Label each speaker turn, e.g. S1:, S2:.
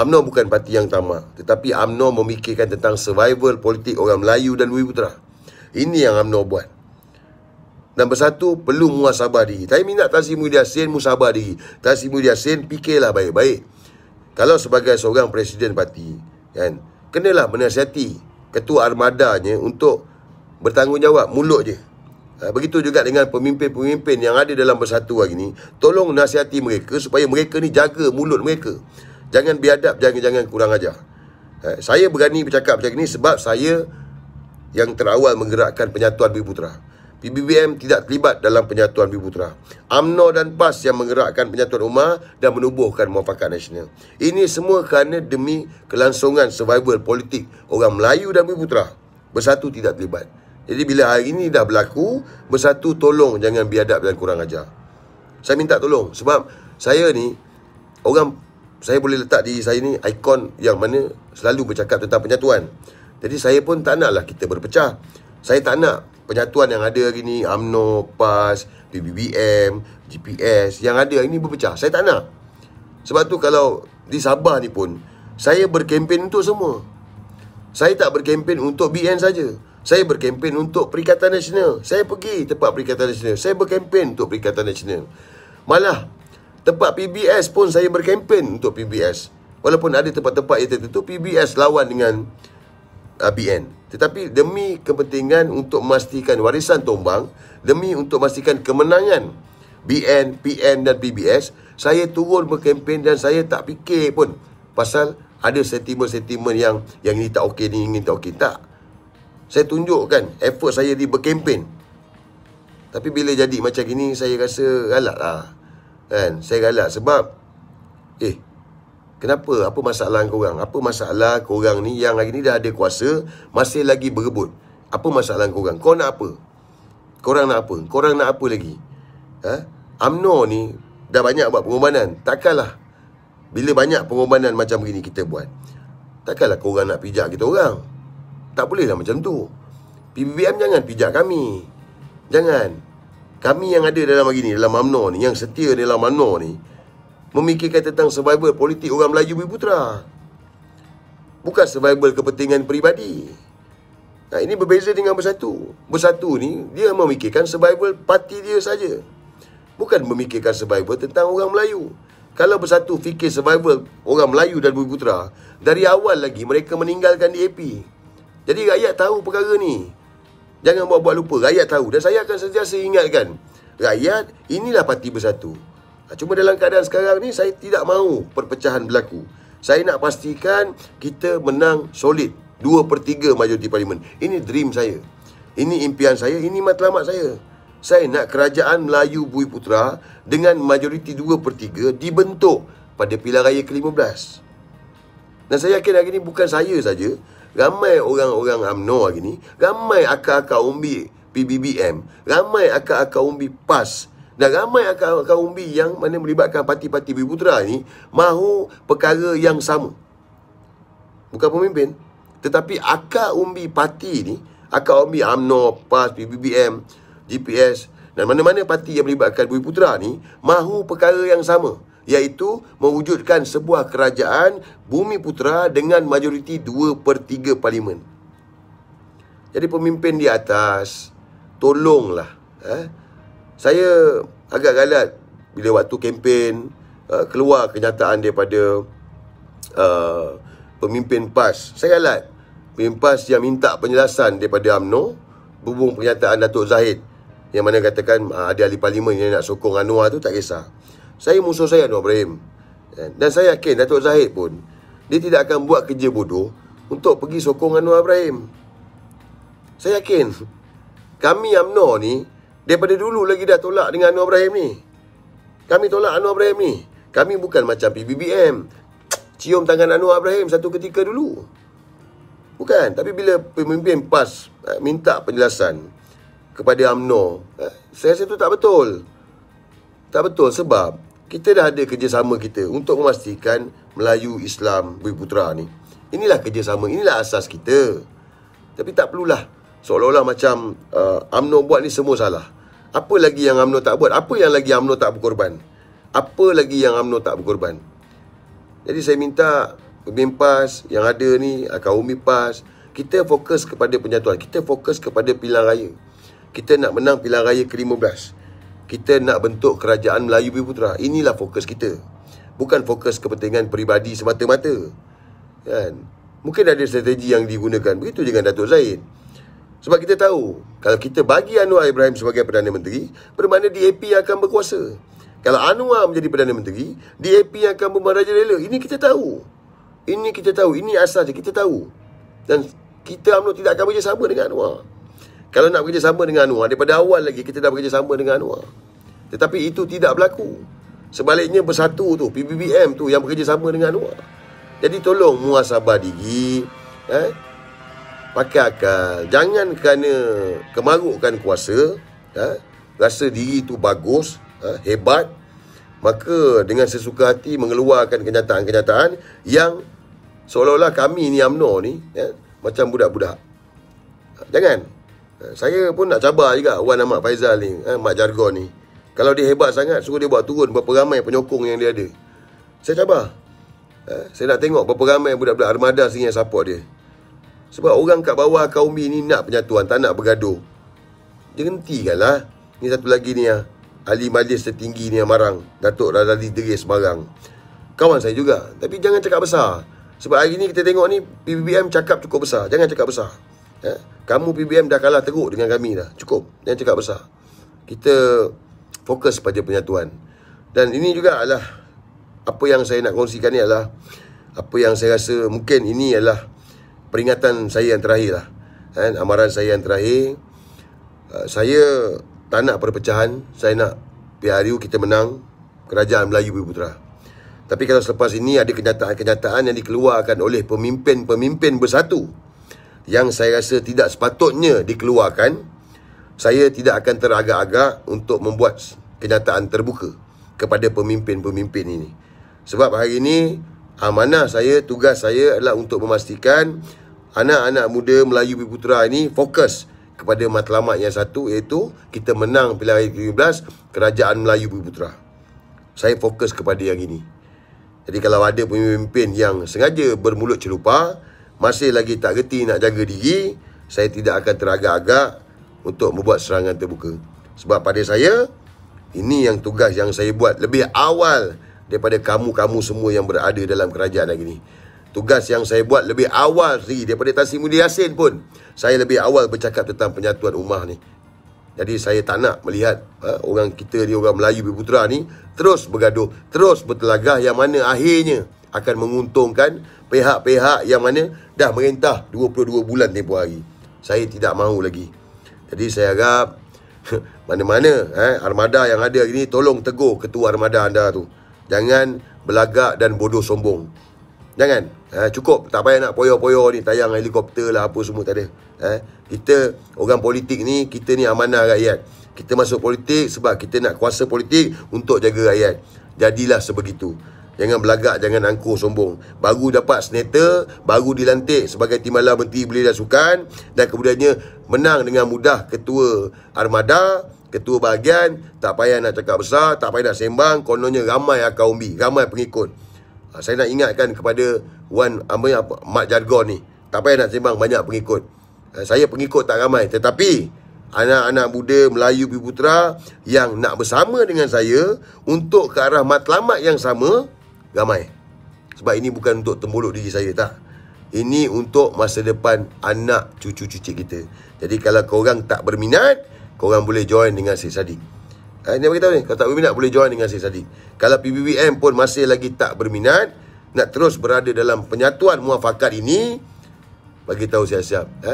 S1: UMNO bukan parti yang tamak, tetapi UMNO memikirkan tentang survival politik orang Melayu dan Bumiputera. Ini yang UMNO buat. Dan bersatu perlu muhasabah diri. Saya minta Tan Sri Muhyiddin Yassin musabah diri. Tan Sri Muhyiddin Yassin fikirlah baik-baik. Kalau sebagai seorang presiden parti, kan, kenalah menasihati ketua armadanya untuk bertanggungjawab, mulut je. Begitu juga dengan pemimpin-pemimpin yang ada dalam Bersatu hari ni. Tolong nasihati mereka supaya mereka ni jaga mulut mereka. Jangan biadab, jangan kurang ajar. Saya berani bercakap macam ni sebab saya yang terawal menggerakkan penyatuan Bumiputera. PBBM tidak terlibat dalam penyatuan Bumiputera. UMNO dan PAS yang menggerakkan penyatuan ummah dan menubuhkan muafakat nasional. Ini semua kerana demi kelangsungan survival politik orang Melayu dan Bumiputera. Bersatu tidak terlibat. Jadi bila hari ini dah berlaku, Bersatu tolong jangan biadab dan kurang ajar. Saya minta tolong sebab saya ni saya boleh letak diri saya ni ikon yang mana selalu bercakap tentang penyatuan. Jadi saya pun tak naklah kita berpecah. Saya tak nak penyatuan yang ada hari ni, UMNO, PAS, PBBM, GPS yang ada hari ni berpecah. Saya tak nak. Sebab tu kalau di Sabah ni pun, saya berkempen untuk semua. Saya tak berkempen untuk BN saja. Saya berkempen untuk Perikatan Nasional. Saya pergi tempat Perikatan Nasional. Saya berkempen untuk Perikatan Nasional. Malah, tempat PBS pun saya berkempen untuk PBS. Walaupun ada tempat-tempat yang tertentu, PBS lawan dengan BN. Tetapi demi kepentingan untuk memastikan warisan tumbang, demi untuk memastikan kemenangan BN, PN dan PBS, saya turun berkempen dan saya tak fikir pun pasal ada sentimen-sentimen yang ini tak okey, ni ingin tak okey. Tak. Saya tunjukkan effort saya di berkempen. Tapi bila jadi macam ini, saya rasa galak lah. Kan? Saya galak sebab kenapa? Apa masalah korang? Apa masalah korang ni yang hari ni dah ada kuasa, masih lagi berebut? Apa masalah korang? Kau nak apa? Korang nak apa? Korang nak apa lagi? UMNO ni dah banyak buat pengorbanan. Takkanlah bila banyak pengorbanan macam begini kita buat, takkanlah korang nak pijak kita orang. Tak bolehlah macam tu. PBBM jangan pijak kami. Jangan. Kami yang ada dalam hari ni, dalam UMNO ni, yang setia dalam UMNO ni, memikirkan tentang survival politik orang Melayu Bumiputera. Bukan survival kepentingan peribadi. Ini berbeza dengan Bersatu. Bersatu ni, dia memikirkan survival parti dia saja. Bukan memikirkan survival tentang orang Melayu. Kalau Bersatu fikir survival orang Melayu dan Bumiputera, dari awal lagi mereka meninggalkan DAP. Jadi rakyat tahu perkara ni. Jangan buat-buat lupa. Rakyat tahu. Dan saya akan sentiasa ingatkan rakyat, inilah parti Bersatu. Cuma dalam keadaan sekarang ni, saya tidak mahu perpecahan berlaku. Saya nak pastikan kita menang solid 2/3 majoriti parlimen. Ini dream saya. Ini impian saya. Ini matlamat saya. Saya nak kerajaan Melayu Bumiputera dengan majoriti 2/3 dibentuk pada pilihan raya ke-15. Dan saya yakin hari ni bukan saya saja. Ramai orang-orang UMNO hari ni, ramai akar-akar umbi PBBM, ramai akar-akar umbi PAS, dan ramai akar-akar umbi yang mana melibatkan parti-parti Bumiputera ni mahu perkara yang sama. Bukan pemimpin, tetapi akar umbi parti ni, akar umbi UMNO, PAS, PBBM, GPS dan mana-mana parti yang melibatkan Bumiputera ni mahu perkara yang sama, iaitu mewujudkan sebuah kerajaan Bumiputera dengan majoriti 2/3 parlimen. Jadi pemimpin di atas, tolonglah. Saya agak galat bila waktu kempen keluar kenyataan daripada pemimpin PAS. Saya galat. Pemimpin PAS yang minta penjelasan daripada UMNO berhubung pernyataan Datuk Zahid yang mana katakan ada ahli parlimen yang nak sokong Anwar tu, tak kisah. Saya musuh saya Anwar Ibrahim. Dan saya yakin Datuk Zahid pun, dia tidak akan buat kerja bodoh untuk pergi sokong Anwar Ibrahim. Saya yakin. Kami UMNO ni, daripada dulu lagi dah tolak dengan Anwar Ibrahim ni. Kami tolak Anwar Ibrahim ni. Kami bukan macam PBBM. Cium tangan Anwar Ibrahim satu ketika dulu. Bukan. Tapi bila pemimpin PAS minta penjelasan kepada UMNO, saya rasa itu tak betul. Tak betul sebab kita dah ada kerjasama kita untuk memastikan Melayu Islam Bumiputera ni. Inilah kerjasama, inilah asas kita. Tapi tak perlulah seolah-olah macam UMNO buat ni semua salah. Apa lagi yang UMNO tak buat? Apa yang lagi UMNO tak berkorban? Apa lagi yang UMNO tak berkorban? Jadi saya minta Pemimpin PAS yang ada ni, kaum Umi PAS, kita fokus kepada penyatuan. Kita fokus kepada pilihan raya. Kita nak menang pilihan raya ke-15. Kita nak bentuk kerajaan Melayu Bumiputera. Inilah fokus kita. Bukan fokus kepentingan peribadi semata-mata. Kan? Mungkin ada strategi yang digunakan. Begitu dengan Datuk Zaid. Sebab kita tahu, kalau kita bagi Anwar Ibrahim sebagai Perdana Menteri, bermakna DAP akan berkuasa. Kalau Anwar menjadi Perdana Menteri, DAP akan bermerajalela. Ini kita tahu. Ini asal je, kita tahu. Dan kita UMNO tidak akan bekerjasama dengan Anwar. Kalau nak bekerjasama dengan Anwar, daripada awal lagi kita dah bekerjasama dengan Anwar. Tetapi itu tidak berlaku. Sebaliknya bersatu tu, PBBM tu yang bekerjasama dengan Anwar. Jadi tolong muhasabah diri, pakai akal. Jangan kerana kemarukkan kuasa, rasa diri tu bagus, hebat, maka dengan sesuka hati mengeluarkan kenyataan-kenyataan yang seolah-olah kami ni UMNO ni macam budak-budak. Jangan. Saya pun nak cabar juga Wan Ahmad Faizal ni, Mak Jargon ni. Kalau dia hebat sangat, suruh dia buat turun berapa ramai penyokong yang dia ada. Saya cabar. Saya nak tengok berapa ramai budak-budak armada sini yang support dia. Sebab orang kat bawah kaum ni nak penyatuan, tak nak bergaduh. Dia hentikanlah. Ni satu lagi ni ahli majlis tertinggi ni yang marang, Datuk Razali Idris Marang. Kawan saya juga. Tapi jangan cakap besar. Sebab hari ni kita tengok ni PBBM cakap cukup besar. Jangan cakap besar. Kamu PBBM dah kalah teruk dengan kami dah. Cukup. Jangan cakap besar. Kita fokus pada penyatuan. Dan ini juga adalah apa yang saya nak kongsikan ni adalah apa yang saya rasa mungkin ini adalah peringatan saya yang terakhir lah. Amaran saya yang terakhir. Saya tak nak perpecahan. Saya nak PRU kita menang kerajaan Melayu Bumiputera. Tapi kalau selepas ini ada kenyataan-kenyataan yang dikeluarkan oleh pemimpin-pemimpin bersatu yang saya rasa tidak sepatutnya dikeluarkan, saya tidak akan teragak-agak untuk membuat kenyataan terbuka kepada pemimpin-pemimpin ini. Sebab hari ini amanah saya, tugas saya adalah untuk memastikan anak-anak muda Melayu Bumiputera ini fokus kepada matlamat yang satu, iaitu kita menang pilihan raya ke-15 kerajaan Melayu Bumiputera. Saya fokus kepada yang ini. Jadi kalau ada pemimpin yang sengaja bermulut celupa, masih lagi tak reti nak jaga diri, saya tidak akan teragak-agak untuk membuat serangan terbuka. Sebab pada saya, ini yang tugas yang saya buat lebih awal daripada kamu-kamu semua yang berada dalam kerajaan hari ini. Tugas yang saya buat lebih awal sendiri daripada Tan Sri Muhyiddin Yassin pun. Saya lebih awal bercakap tentang penyatuan ummah ni. Jadi saya tak nak melihat orang kita ni, orang Melayu Bumiputera ni terus bergaduh, terus bertelagah yang mana akhirnya akan menguntungkan pihak-pihak yang mana dah merintah 22 bulan tempoh hari. Saya tidak mahu lagi. Jadi saya harap mana-mana armada yang ada hari ni, tolong tegur ketua armada anda tu. Jangan belagak dan bodoh sombong. Jangan. Cukup. Tak payah nak poyo-poyo ni, tayang helikopter lah apa semua, tak ada. Kita orang politik ni, kita ni amanah rakyat. Kita masuk politik sebab kita nak kuasa politik untuk jaga rakyat. Jadilah sebegitu. Jangan belagak, jangan angkuh sombong. Baru dapat senator, baru dilantik sebagai Timbalan Menteri Belia dan Sukan, dan kemudiannya menang dengan mudah ketua armada, ketua bahagian. Tak payah nak cakap besar, tak payah nak sembang. Kononnya ramai akal umbi, ramai pengikut. Saya nak ingatkan kepada Wan Mak Jargon ni, tak payah nak sembang banyak pengikut. Saya pengikut tak ramai, tetapi anak-anak muda Melayu Bumiputera yang nak bersama dengan saya untuk ke arah matlamat yang sama, ramai. Sebab ini bukan untuk tembuluk diri saya, tak. Ini untuk masa depan anak cucu-cucu kita. Jadi kalau korang tak berminat, korang boleh join dengan Syed Saddiq. Ini beritahu ni, kalau tak berminat boleh join dengan Syed Saddiq. Kalau PBBM pun masih lagi tak berminat, nak terus berada dalam penyatuan muafakat ini, bagi tahu siap-siap.